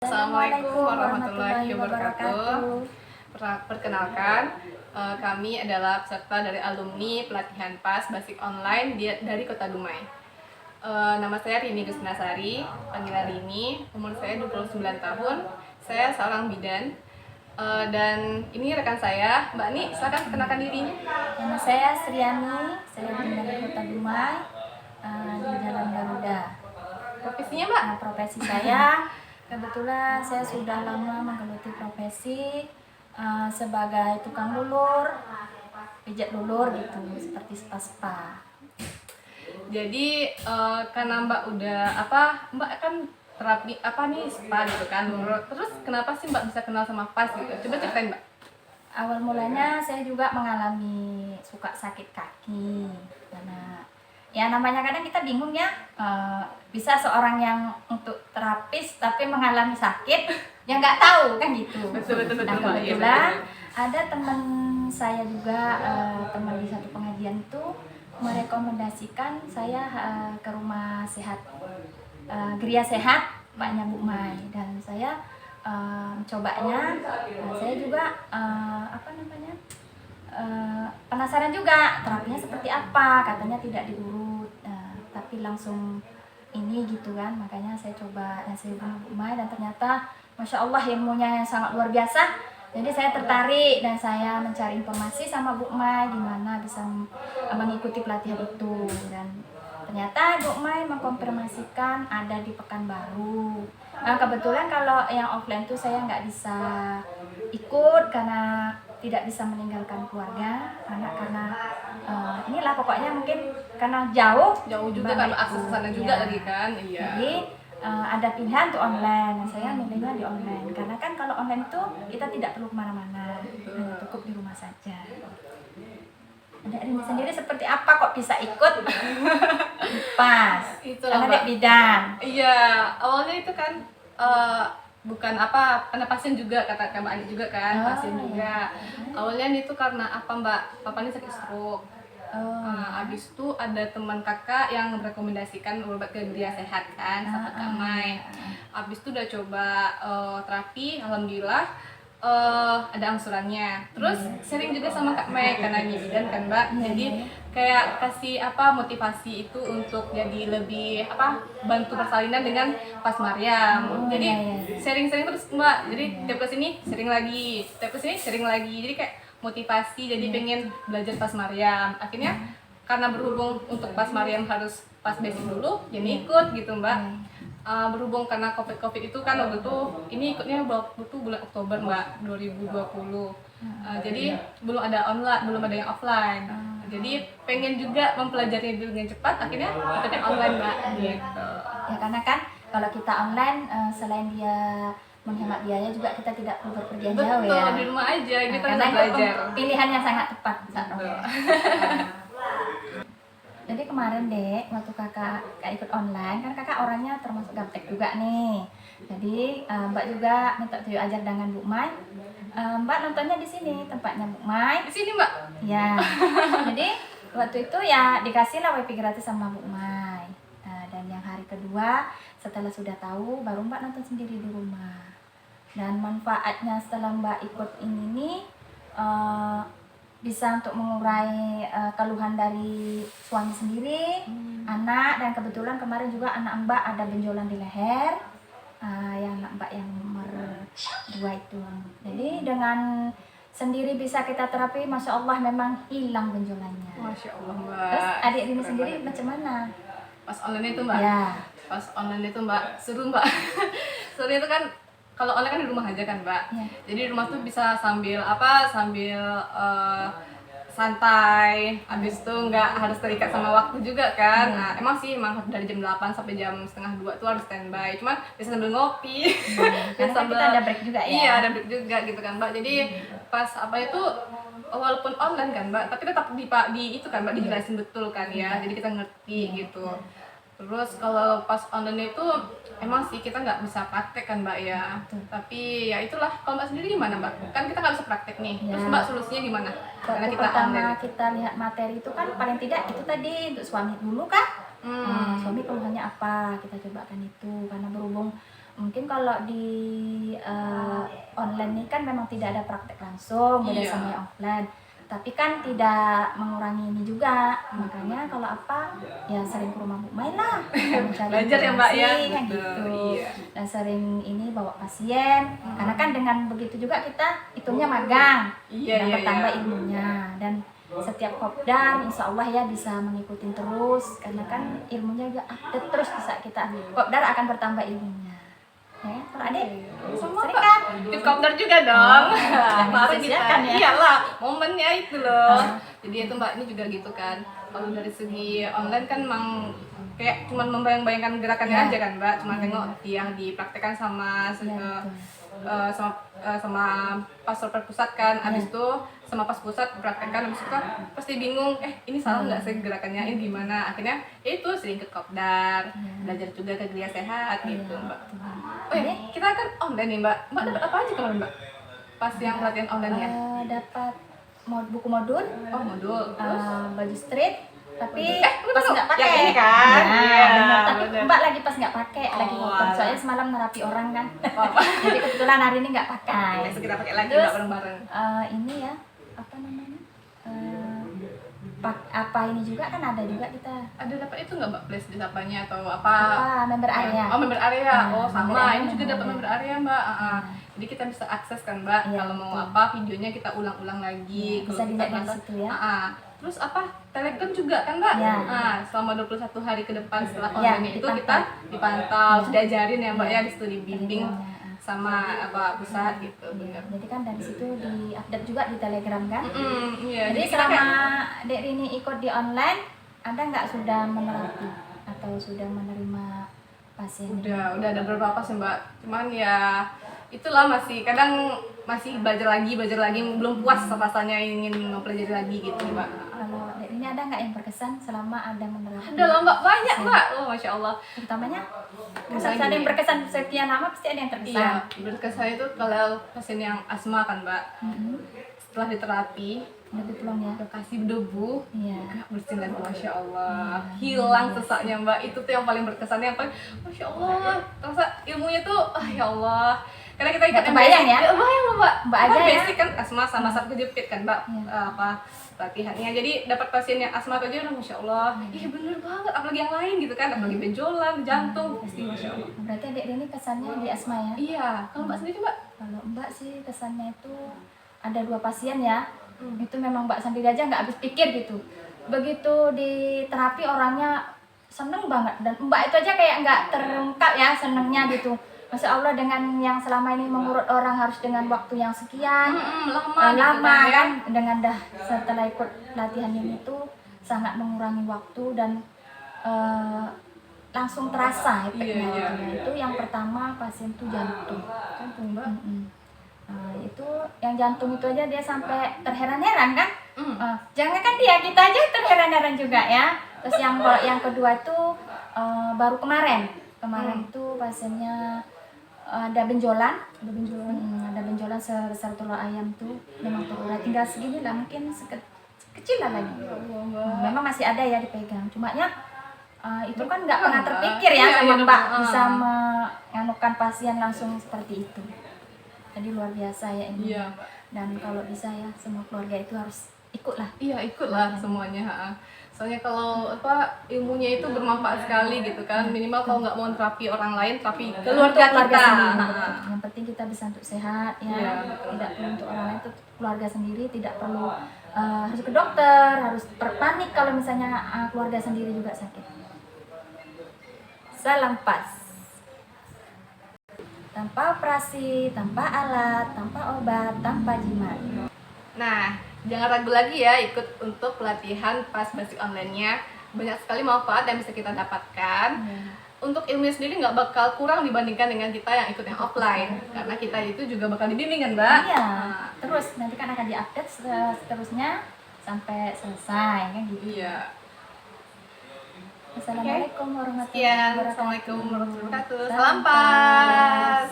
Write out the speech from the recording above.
Assalamualaikum warahmatullahi wabarakatuh. Perkenalkan, kami adalah peserta dari alumni pelatihan PAS Basic Online dari Kota Dumai. Nama saya Rini Gustinasari, panggilan Rini, umur saya 29 tahun, saya seorang bidan. Dan ini rekan saya, Mbak Ni, silakan perkenalkan dirinya. Nama saya Sriani, saya dari Kota Dumai, di Jalan Garuda. Profesinya, Mbak? Profesi saya, kebetulan saya sudah lama menggeluti profesi sebagai tukang lulur, pijat lulur gitu, seperti spa-spa. Jadi karena Mbak udah Mbak kan terapi spa gitu kan, terus kenapa sih Mbak bisa kenal sama PAS gitu? Coba ceritain, Mbak. Awal mulanya saya juga mengalami suka sakit kaki karena ya namanya kadang kita bingung ya, bisa seorang yang untuk terapis tapi mengalami sakit yang nggak tahu kan gitu. Betul. Nah kebetulan ada teman saya juga, teman di satu pengajian itu merekomendasikan saya ke rumah sehat, Gria Sehat Paknya Bu Mai, dan saya mencobanya. Saya juga penasaran juga terapinya seperti apa, katanya tidak diurut, tapi langsung ini gitu kan, makanya saya coba dan saya hubungi Bu Mai, dan ternyata Masya Allah ilmunya yang sangat luar biasa. Jadi saya tertarik dan saya mencari informasi sama Bu Mai gimana bisa mengikuti pelatihan itu, dan ternyata Bu Mai mengkonfirmasikan ada di Pekanbaru. Nah, kebetulan kalau yang offline itu saya nggak bisa ikut karena tidak bisa meninggalkan keluarga, karena inilah pokoknya mungkin karena jauh juga kan, akses ke sana juga lagi kan. Iya. Jadi ada pilihan untuk online, nah, saya milihnya di online karena kan kalau online itu kita tidak perlu kemana-mana, hanya cukup di rumah saja. Ada Rini sendiri seperti apa kok bisa ikut PAS? Karena dek bidan. Iya, awalnya itu kan bukan karena pasien juga, kata Mbak Ani juga kan, pasien juga. Awalnya itu karena Mbak? Papa ini sakit stroke. Abis itu ada teman kakak yang merekomendasikan obat ke Gria Sehat kan, sama Kak Mai. Abis itu udah coba terapi, alhamdulillah ada angsurannya. Terus sering juga sama Kak Mai karena ini bidan kan, Mbak. Jadi kayak kasih motivasi itu untuk jadi lebih bantu persalinan dengan PAS Mariam. Jadi sering-sering terus, Mbak. Jadi tiap kesini sering lagi, tiap kesini sering lagi. Jadi kayak motivasi, jadi pengen belajar PAS Mariam. Akhirnya karena berhubung untuk PAS Mariam harus PAS basic dulu, jadi ikut gitu, Mbak. Berhubung karena COVID itu kan waktu itu, ini ikutnya bulan Oktober, Mbak, 2020. Jadi belum ada online, belum ada yang offline. Jadi pengen juga mempelajari dengan cepat, akhirnya ikutnya online, Mbak. Gitu. Ya karena kan kalau kita online, selain dia menghemat biaya juga kita tidak perlu berpergian jauh ya. Betul, di rumah aja kita bisa belajar. Pilihan yang sangat tepat. Jadi kemarin dek, waktu kakak ikut online, kan kakak orangnya termasuk gaptek juga nih. Jadi Mbak juga minta ajar dengan Bu Mai. Mbak nontonnya di sini tempatnya Bu Mai. Di sini, Mbak? Ya. Jadi waktu itu ya dikasih lah wifi gratis sama Bu Mai. Dan yang hari kedua setelah sudah tahu, baru Mbak nonton sendiri di rumah. Dan manfaatnya setelah Mbak ikut ini nih, bisa untuk mengurai keluhan dari suami sendiri, anak, dan kebetulan kemarin juga anak Mbak ada benjolan di leher, yang anak Mbak yang nomor 2 itu. Jadi dengan sendiri bisa kita terapi, Masya Allah memang hilang benjolannya. Masya Allah, Mbak. Terus adik ini sendiri macam mana? Pas online itu, Mbak? Ya. Pas online itu, Mbak, seru, Mbak. Seru itu kan, kalau online kan di rumah aja kan, Mbak. Ya. Jadi di rumah tuh bisa sambil santai, habis itu nggak harus terikat sama waktu juga kan. Nah, emang dari jam 8 sampai jam setengah 2 tuh harus standby. Cuman bisa sambil ngopi. Karena sambil, kita ada break juga ya. Iya, ada break juga gitu kan, Mbak. Jadi pas itu walaupun online kan, Mbak, tapi tetap di itu kan, Mbak, dijelasin betul kan ya. Jadi kita ngerti gitu. Terus kalau pas online itu emang sih kita nggak bisa praktek kan, Mbak ya. Tapi ya itulah, kalau Mbak sendiri gimana, Mbak? Kan kita nggak bisa praktek nih. Terus Mbak solusinya gimana? Karena kita pertama online, kita lihat materi itu kan paling tidak itu tadi untuk suami dulu kan. Suami keluhannya apa, kita cobakan itu. Karena berhubung mungkin kalau di online ini kan memang tidak ada praktek langsung, beda Iya. sama yang offline. Tapi kan tidak mengurangi ini juga, makanya kalau apa ya sering ke rumah Bu Mai lah, mencari Belajar ya Mbak ya, informasi, kan betul, gitu. iya. Dan sering ini bawa pasien, karena kan dengan begitu juga kita hitungnya magang, Iya, dan iya, bertambah iya. ilmunya. Dan setiap kopdar insya Allah ya bisa mengikuti terus, karena kan ilmunya juga update terus, bisa kita kopdar akan bertambah ilmunya. Ya, kalau adik Sama sering Pak. kan? Ikut kopdar juga dong. yang Bareng kita. disediakan ya. Iyalah, momennya itu loh. Jadi itu Mbak, ini juga gitu kan. Kalau dari segi online kan emang kayak cuman membayang-bayangkan gerakannya Ya. aja kan Mbak. Cuma Ya. tengok yang dipraktekkan sama Ya, betul. sama pastor pusat kan. Ya. Abis itu sama pas pusat praktekkan, abis itu kan pasti bingung, ini salah nggak sih gerakannya, ini gimana. Akhirnya ya itu sering ke kopdar, belajar juga ke Gria Sehat gitu Mbak. Oh ya, kita kan online nih Mbak. Mbak dapat apa aja kemarin Mbak? Pas yang pelatihan online ya? Dapat buku modul, Oh modul, terus? baju street, tapi tunggu, pas tunggu. nggak pakai. Yang ini kan? Ya, Iya, benar. Tapi benar. Mbak lagi pas nggak pakai, lagi Oh, ngotot. alah. Soalnya semalam nerapi orang kan. Apa? Jadi kebetulan hari ini nggak pakai. Besok kita pakai lagi Terus, Mbak bareng-bareng. ini ya, apa namanya? Apa ini juga kan ada juga kita. Ada dapat itu nggak Mbak flash disk apanya atau Apa member area? Oh member area, oh member sama. area Ini juga dapat ada. member area Mbak. Jadi kita bisa akses kan Mbak. Iya, Kalau mau betul. apa videonya kita ulang-ulang lagi. Iya, bisa Kalau kita dilihat dari merasa- situ ya. Terus apa? Telegram juga kan Mbak? Iya. Selama 21 hari ke depan setelah Iya, online itu dipantau. kita dipantau, Iya. sudah diajarin ya Mbak Iya. ya, di studi bimbing Telegramnya, sama apa pusat gitu. Iya, Benar. jadi kan dari situ di-update juga di Telegram kan. Iya. Jadi kita selama kayak- Dek Rini ikut di online, ada nggak sudah menerapi atau sudah menerima pasien? udah ada beberapa sih Mbak. Cuman ya itulah masih masih belajar lagi belum puas rasanya ingin mempelajari lagi gitu Mbak. Kalau Dek Rini ada nggak yang berkesan selama ada menerapkan? Ada lah Mbak, banyak Mbak. Oh Masya Allah. Terutamanya Misalnya ada yang gini. berkesan sekian lama pasti ada yang terkesan. Iya, berkesan itu kalau pasien yang asma kan Mbak. Mm-mm. Setelah diterapi, Lebih pulang ya. udah kasih debu, Iya. gak bersin lagi Masya Allah. Hilang sesaknya Mbak. Itu tuh yang paling berkesan, yang paling Masya Allah. Terasa ilmunya tuh, ya Allah. Karena kita ikut Nggak kebayang MBSI, ya? nggak kebayang loh Mbak. Mbak Kan aja ya? basic kan asma sama saraf kejepit kan Mbak. Iya. Latihannya. Jadi dapat pasien yang asma aja udah Masya Allah. Iya bener banget. Apalagi yang lain gitu kan. Apalagi benjolan, jantung. Pasti Masya Allah. Berarti Dek Rini kesannya di asma ya? Iya. Kalau Mbak sendiri Mbak? Kalau Mbak sih kesannya itu ada 2 pasien ya. Itu memang Mbak sendiri aja nggak habis pikir gitu. Begitu di terapi orangnya seneng banget, dan Mbak itu aja kayak nggak terungkap ya senengnya gitu. Masya Allah, dengan yang selama ini mengurut orang harus dengan waktu yang sekian, Lama gitu lama ya. kan, dengan setelah ikut latihan ini tuh sangat mengurangi waktu dan langsung terasa efeknya. Iya, gitu. iya. Itu yang pertama pasien tuh jantung. Jantung Mbak. Itu yang jantung itu aja dia sampai terheran-heran kan. Mm. Jangan kan dia, kita aja terheran-heran juga ya. Terus yang kedua tuh baru kemarin itu pasiennya ada benjolan, ada benjolan sebesar telur ayam tuh, memang telur tinggal segini lah, mungkin kecil lah lagi. Memang masih ada ya dipegang, cuma ya itu kan nggak pernah terpikir ya Iya, sama iya, Mbak betul. bisa menganukan pasien langsung seperti itu. Jadi luar biasa ya ini. Iya Mbak. Dan kalau bisa ya semua keluarga itu harus ikut lah. Iya ikutlah semuanya. Soalnya kalau ilmunya itu bermanfaat sekali gitu kan. Minimal kalau nggak mau terapi orang lain, terapi keluarga Untuk kita. sendiri, betul. Yang penting kita bisa untuk sehat ya. Iya. Tidak perlu untuk orang lain, itu keluarga sendiri, tidak perlu harus ke dokter, harus berpanik kalau misalnya keluarga sendiri juga sakit. Salam pas. Tanpa operasi, tanpa alat, tanpa obat, tanpa jimat. Nah, jangan ragu lagi ya ikut untuk pelatihan pas basic online-nya. Banyak sekali manfaat yang bisa kita dapatkan. Untuk ilmunya sendiri nggak bakal kurang dibandingkan dengan kita yang ikut yang offline. Karena kita itu juga bakal dibimbing kan Mbak? Iya. Nah, Terus nanti kan akan diupdate seterusnya sampai selesai kan gitu. iya. Assalamualaikum warahmatullahi Sekian. wabarakatuh. Assalamualaikum warahmatullahi wabarakatuh. Salam Salam pas.